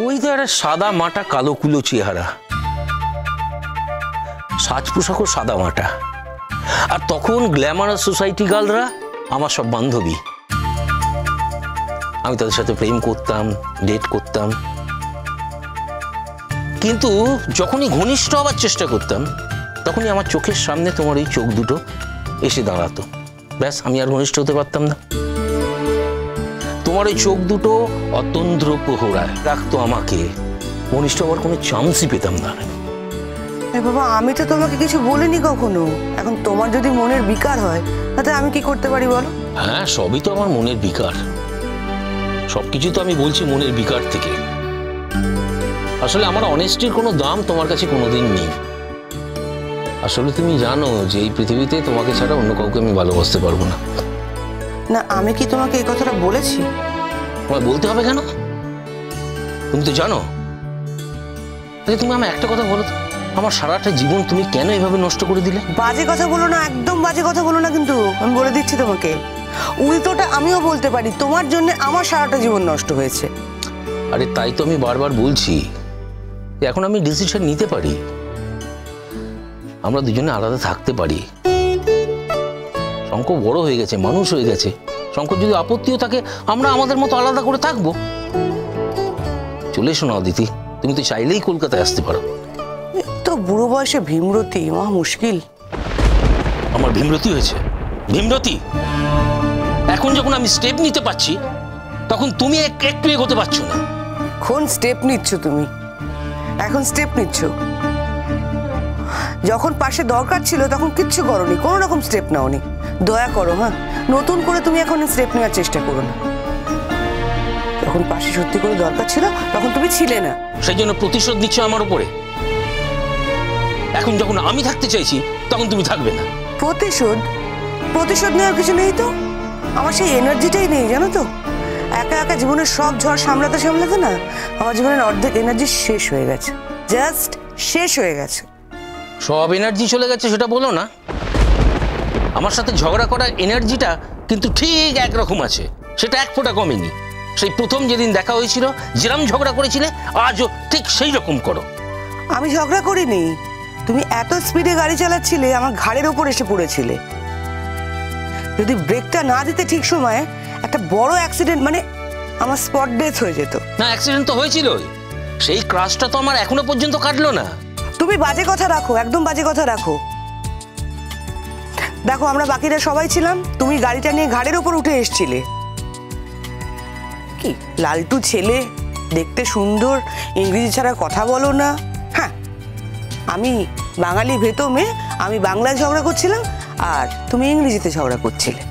ওই তো একটা সাদা মাটা কালো কুলো চেহারা, সাজ পোশাকও সাদা মাটা, আর তখন গ্ল্যামারাস সোসাইটি গার্লরা আমার সব বান্ধবী। আমি তাদের সাথে প্রেম করতাম, ডেট করতাম, কিন্তু যখনই ঘনিষ্ঠ হবার চেষ্টা করতাম তখনই আমার চোখের সামনে তোমার এই চোখ দুটো এসে দাঁড়াতো। ব্যাস, আমি আর ঘনিষ্ঠ হতে পারতাম না। তোমার ওই চোখ দুটো অতন্দ্র প্রহরায় রাখতো আমাকে, ঘনিষ্ঠ হওয়ার কোনো চান্সই পেতাম না। বাবা, আমি তো তোমাকে কিছু বলিনি কখনো। এখন তোমার যদি মনের বিকার হয় তাতে আমি কি করতে পারি বলো? হ্যাঁ, সবই তো আমার মনের বিকার, সবকিছু তো আমি বলছি মনের বিকার থেকে। আসলে আমার অনেস্টির কোনো দাম তোমার কাছে কোনোদিন নেই। আসলে তুমি জানো যে এই পৃথিবীতে তোমাকে ছাড়া অন্য কাউকে আমি ভালোবাসতে পারবো না। না, আমি কি তোমাকে এই কথাটা বলেছি? তোমায় বলতে হবে কেন? তুমি তো জানো। আচ্ছা, তুমি আমার একটা কথা বলো তো, আমার সারাটা জীবন তুমি কেন এভাবে নষ্ট করে দিলে? বাজে কথা বলো না, একদম বাজে কথা বলো না, কিন্তু আমি বলে দিচ্ছি তোমাকে। উল্টোটা আমিও বলতে পারি, তোমার জন্য আমার সারাটা জীবন নষ্ট হয়েছে। আরে তাই তো আমি বারবার বলছি, এখন আমি ডিসিশন নিতে পারি, আমরা দুজনে আলাদা থাকতে পারি। শঙ্কর বড় হয়ে গেছে, মানুষ হয়ে গেছে। শঙ্কর যদি আপত্তিও থাকে, আমরা আমাদের মতো আলাদা করে থাকবো। চলে এসো না অদিতি, তুমি তো চাইলেই কলকাতায় আসতে পারো। তো বুড়ো বয়সে ভীমরতি, মহা মুশকিল। আমার ভীমরতি হয়েছে? ভীমরতি? এখন যখন আমি স্টেপ নিতে পারছি তখন তুমি একটু এগোতে পারছো না। কোন স্টেপ নিচ্ছ তুমি? এখন স্টেপ নিচ্ছ? যখন পাশে দরকার ছিল তখন কিচ্ছু করোনি, কোনো রকম স্টেপ নাওনি। দয়া করো, হ্যাঁ, নতুন করে তুমি এখন স্টেপ নেওয়ার চেষ্টা করো না। যখন পাশে সত্যি করে দরকার ছিল তখন তুমি ছিলে না, সেই জন্য প্রতিশোধ নিচ্ছ আমার উপরে। এখন যখন আমি থাকতে চাইছি তখন তুমি থাকবে না। প্রতিশোধ? প্রতিশোধ নেওয়ার কিছু নেই তো। আমার সেই এনার্জিটাই নেই, জানো তো। একা একা জীবনের সব ঝড় সামলাতে সামলাতে না আমার জীবনের অর্ধেক এনার্জি শেষ হয়ে গেছে, জাস্ট শেষ হয়ে গেছে। সব এনার্জি চলে গেছে সেটা বলো না। আমার সাথে ঝগড়া করার এনার্জিটা কিন্তু ঠিক একরকম আছে, সেটা এক ফোঁটা কমেনি। সেই প্রথম যেদিন দেখা হয়েছিল যেরকম ঝগড়া করেছিলে আজও ঠিক সেই রকম করো। আমি ঝগড়া করিনি, তুমি এত স্পিডে গাড়ি চালাচ্ছিলে আমার ঘাড়ের ওপর এসে পড়েছিলে। যদি ব্রেকটা না দিতে ঠিক সময়ে, একটা বড় অ্যাক্সিডেন্ট, মানে আমার স্পট ডেথ হয়ে যেত। না, অ্যাক্সিডেন্ট তো হয়েছিল, সেই ক্রাশটা তো আমার এখনো পর্যন্ত কাটলো না। তুমি বাজে কথা রাখো, একদম বাজে কথা রাখো। দেখো, আমরা বাকিরা সবাই ছিলাম, তুমি গাড়িটা নিয়ে ঘাড়ের ওপর উঠে এসেছিলে। কি লালটু ছেলে, দেখতে সুন্দর, ইংরেজি ছাড়া কথা বলো না। হ্যাঁ, আমি বাঙালি ভেতো মেয়ে, আমি বাংলায় ঝগড়া করছিলাম আর তুমি ইংরেজিতে ঝগড়া করছিলে।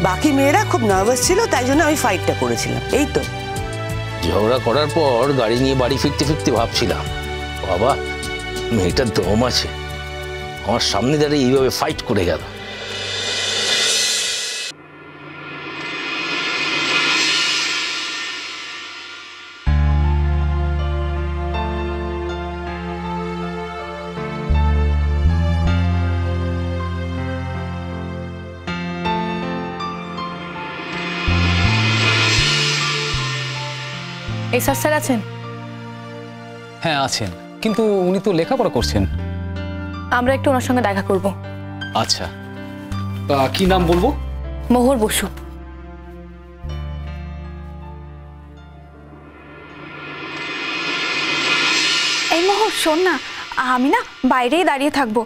বাকি মেয়েরা খুব নার্ভাস ছিল, তাই জন্য আমি ফাইটটা করেছিলাম। এই তো। ঝগড়া করার পর গাড়ি নিয়ে বাড়ি ফিরতে ফিরতে ভাবছিলাম, বাবা মেয়েটার দম আছে, আমার সামনে দাঁড়িয়ে এইভাবে ফাইট করে গেল। এই স্যার আছেন? হ্যাঁ আছেন, কিন্তু উনি তো লেখাপড়া করছেন। আমরা একটু ওনার সঙ্গে দেখা করব। আচ্ছা, কি নাম বলবো? মোহর বসু। এই মোহর, শোন না, আমি না বাইরেই দাঁড়িয়ে থাকবো,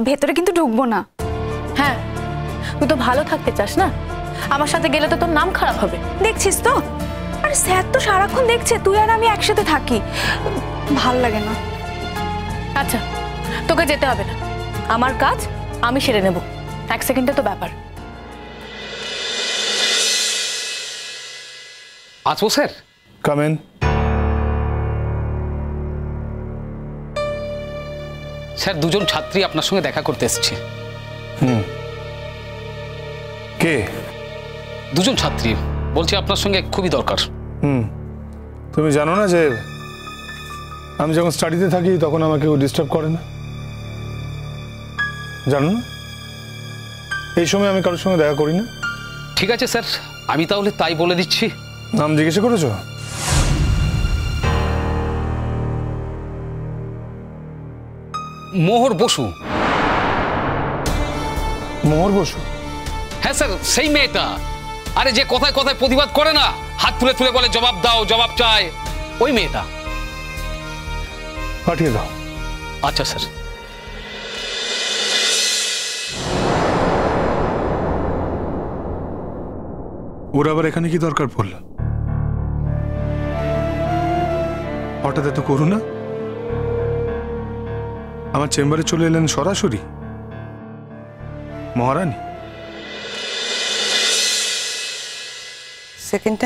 ভেতরে কিন্তু ঢুকবো না। হ্যাঁ, তুই তো ভালো থাকতে চাস না, আমার সাথে গেলে তো তোর নাম খারাপ হবে, দেখছিস তো। আর স্যার তো সারাক্ষণ দেখছে তুই আর আমি একসাথে থাকি, ভাল লাগে না। আচ্ছা, তোকে যেতে হবে না, আমার কাজ আমি সেরে নেব, এক সেকেন্ডে তো ব্যাপার। আসবো স্যার? Come in. স্যার, দুজন ছাত্রী আপনার সঙ্গে দেখা করতে এসেছে। কে? দুজন ছাত্রী, বলছি আপনার সঙ্গে খুবই দরকার। তুমি জানো না যে আমি যখন স্টাডিতে থাকি তখন আমাকে কেউ ডিস্টার্ব করে না, জানো না? এই সময় আমি কারোর সঙ্গে দেখা করি না। ঠিক আছে স্যার, আমি তাহলে তাই বলে দিচ্ছি। নাম জিজ্ঞেস করেছো? মোহর বসু। মোহর বসু? হ্যাঁ স্যার, সেই মেয়েটা। আরে যে কথায় কথায় প্রতিবাদ করে না, হাত তুলে তুলে বলে জবাব দাও, জবাব চায়, ওই মেয়েটা। পাঠিয়ে দাও। আচ্ছা স্যার। ওর আবার এখানে কি দরকার পড়লো? হঠাৎ এত করুণা? আমার চেম্বারে চলে এলেন সরাসরি। মহারানী, সেকেন্ড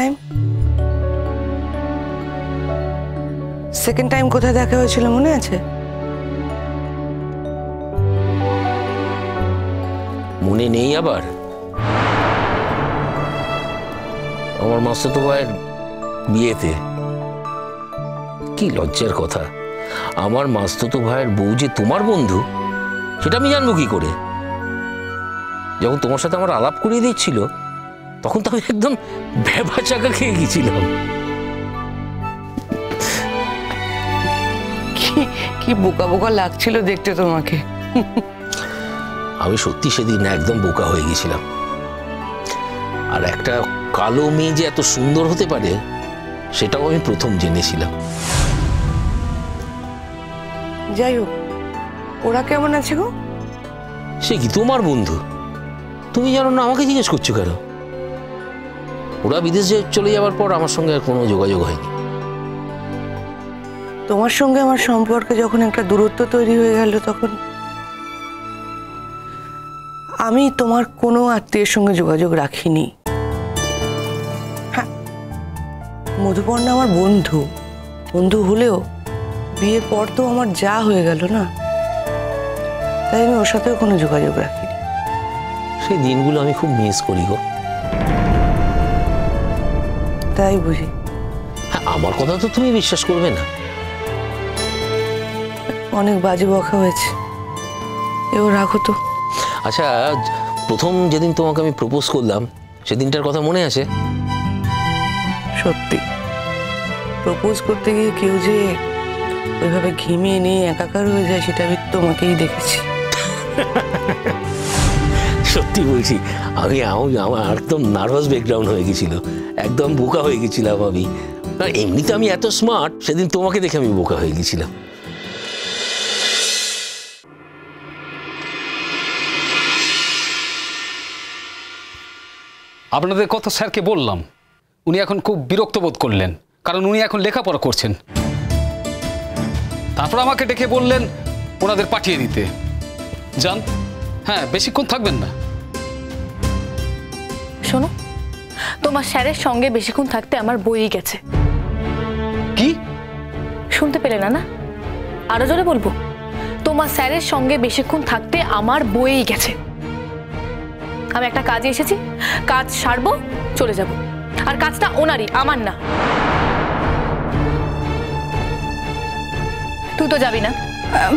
টাইম কোথায় দেখা হয়েছিল মনে আছে? মনে নেই আবার? আমার মাসতুতো ভাইয়ের বিয়েতে। কি লজ্জার কথা, আমার মাসতুতো ভাইয়ের বউ যে তোমার বন্ধু সেটা আমি জানবো কি করে? যখন তোমার সাথে আমার আলাপ করিয়ে দিচ্ছিল তখন তো আমি একদম ভ্যাবাচাকা খেয়ে গেছিলাম। কি বোকা বোকা লাগছিল দেখতে তোমাকে। আমি সত্যি সেদিন একদম বোকা হয়ে গেছিলাম। আর একটা কালো মেয়ে যে এত সুন্দর হতে পারে সেটাও আমি প্রথম জেনেছিলাম। যাই হোক, ওরা কেমন আছে গো? সে কি তোমার বন্ধু, তুমি জানো না? আমাকে জিজ্ঞেস করছো কেন? ওরা বিদেশে চলে যাওয়ার পর আমার সঙ্গে আর কোনো যোগাযোগ হয়নি। তোমার সঙ্গে আমার সম্পর্কে যখন একটা দূরত্ব তৈরি হয়ে গেল তখন আমি তোমার কোনো আত্মীয়ের সঙ্গে যোগাযোগ রাখিনি। হ্যাঁ, মধুপর্ণা আমার বন্ধু হলেও বিয়ের পর তো আমার যা হয়ে গেল না, তাই আমি ওর সাথেও কোনো যোগাযোগ রাখিনি। সেই দিনগুলো আমি খুব মিস করি গো। তাই বুঝি? হ্যাঁ, আমার কথা তো তুমি বিশ্বাস করবে না। অনেক বাজে বকা হয়েছে, এও রাখো তো। আচ্ছা, প্রথম যেদিন তোমাকে আমি প্রপোজ করলাম সেদিনটার কথা মনে আছে? সত্যি প্রপোজ করতে গিয়ে কেউ যে ওইভাবে ঘিমিয়ে নিয়ে একাকার হয়ে যায় সেটা আমি তোমাকেই দেখেছি। সত্যি বলছি, আমার একদম নার্ভাস ব্রেকডাউন হয়ে গেছিল, একদম বোকা হয়ে গেছিলাম আমি। আর এমনিতে আমি এত স্মার্ট, সেদিন তোমাকে দেখে আমি বোকা হয়ে গেছিলাম। আপনাদের কথা স্যারকে বললাম, উনি এখন খুব বিরক্ত বোধ করলেন, কারণ উনি এখন লেখাপড়া করছেন। তারপর আমাকে ডেকে বললেন ওনাদের পাঠিয়ে দিতে। যান, হ্যাঁ, বেশিক্ষণ থাকবেন না। শোনো, তোমার স্যারের সঙ্গে বেশিক্ষণ থাকতে আমার বই গেছে। কি শুনতে পেলে না? না, আরো জোরে বলবো, তোমার স্যারের সঙ্গে বেশিক্ষণ থাকতে আমার বই গেছে। আমি একটা কাজে এসেছি, কাজ সারবো, চলে যাব। আর কাজটা ওনারই, আমার না। তুই তো যাবি না?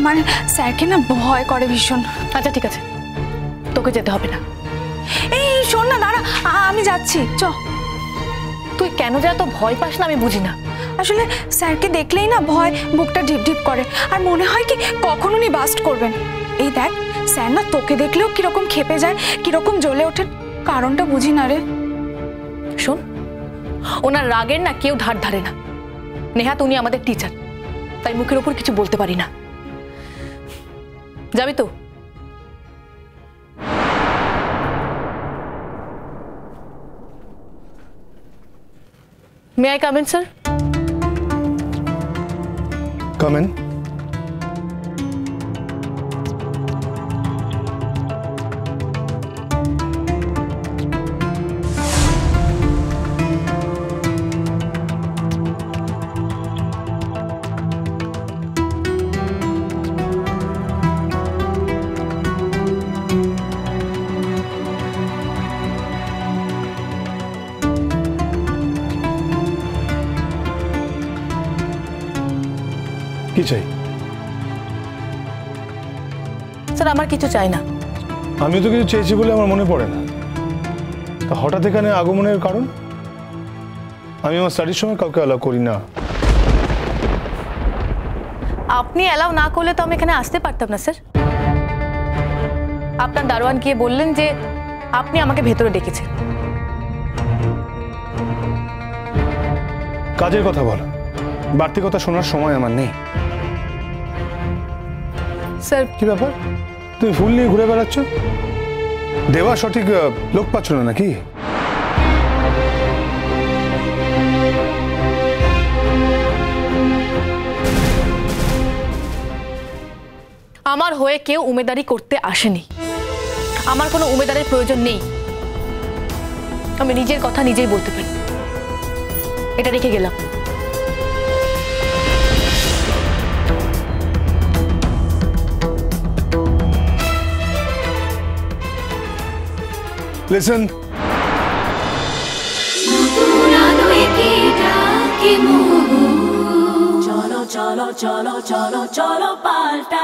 মানে স্যারকে না ভয় করে ভীষণ। আচ্ছা ঠিক আছে, তোকে যেতে হবে না। এই শোন না, দাঁড়া, আমি যাচ্ছি, চ। তুই কেন যে এত ভয় পাস না আমি বুঝি না। আসলে স্যারকে দেখলেই না ভয় বুকটা ঢিপ ঢিপ করে, আর মনে হয় কি কখন উনি বাস্ট করবেন। এই দেখ, স্যার না তোকে দেখলেও কিরকম খেপে যায়, কিরকম জ্বলে ওঠেন, কারণটা বুঝি না রে। শোন, ওনার রাগের না কেউ ধার ধারে না। নেহাত উনি আমাদের টিচার, তাই মুখের ওপর কিছু বলতে পারি না। যাবি তো? May I come in sir? Come in. কি চাই? স্যার আমার কিছু চাই না। আমিও তো কিছু চেয়েছি বলে আমার মনে পড়ে না। তা হঠাৎ এখানে আগমনের কারণ? আমি আমার স্টাডির সময় কাউকে অ্যালাউ করি না। আপনি অ্যালাউ না করলে তো আমি এখানে আসতে পারতাম না স্যার। আপনার দারোয়ান গিয়ে বললেন যে আপনি আমাকে ভেতরে ডেকেছেন। কাজের কথা বল, বাড়তি কথা শোনার সময় আমার নেই। স্যার কি ব্যাপার, তুমি ফুল নিয়ে ঘুরে বেড়াচ্ছ? দেওয়া সঠিক লোক পাচ্ছ না নাকি? আমার হয়ে কেউ উমেদারি করতে আসেনি, আমার কোনো উমেদারের প্রয়োজন নেই। আমি নিজের কথা নিজেই বলতে পারি, এটা রেখে গেলাম। Listen, cholo cholo cholo cholo cholo palta